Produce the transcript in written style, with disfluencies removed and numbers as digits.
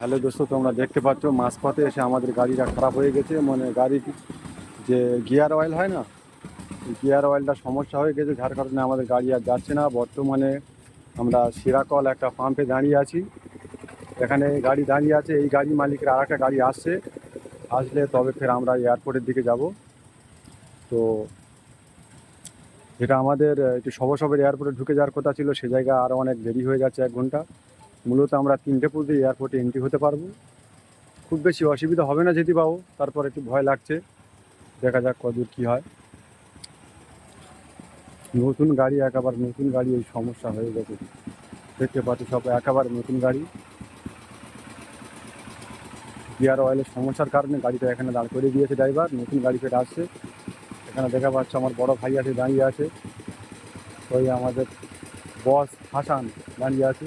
Hello দোস্ত, তোমরা দেখতে পাচ্ছ মাঝপথে এসে আমাদের গাড়িটা খারাপ হয়ে গেছে। মানে গাড়ির যে গিয়ার অয়েল হয় না, গিয়ার অয়েলটা সমস্যা হয়ে গেছে, যার কারণে আমাদের গাড়ি আর যাচ্ছে না। বর্তমানে আমরা সিরাকল একটা পাম্পে দাঁড়িয়ে আছি। এখানে গাড়ি দাঁড়িয়ে আছে, এই গাড়ি মালিকের আর একটা গাড়ি আসছে, আসলে তবে ফের আমরা এয়ারপোর্টের দিকে যাব। তো যেটা আমাদের একটু সবের এয়ারপোর্টে ঢুকে যাওয়ার কথা ছিল, সে জায়গা আরও অনেক দেরি হয়ে যাচ্ছে, 1 ঘন্টা। মূলত আমরা 3টে পর্যন্ত এয়ারপোর্টে এন্ট্রি হতে পারবো। খুব বেশি অসুবিধা হবে না যেতে পাবো, তারপর একটু ভয় লাগছে, দেখা যাক কতদূর কী হয়। নতুন গাড়ি, একেবারে নতুন গাড়ি, এই সমস্যা হয়ে গেছে। দেখতে পাচ্ছি সব একেবারে নতুন গাড়ি। গিয়ার অয়েলের সমস্যার কারণে গাড়িটা এখানে দাঁড় করে দিয়েছে ড্রাইভার। নতুন গাড়ি ফের আসছে। এখানে দেখা পাচ্ছে আমার বড় ভাই আছে, দাঁড়িয়ে আছে। ওই আমাদের বস হাসান দাঁড়িয়ে আছে।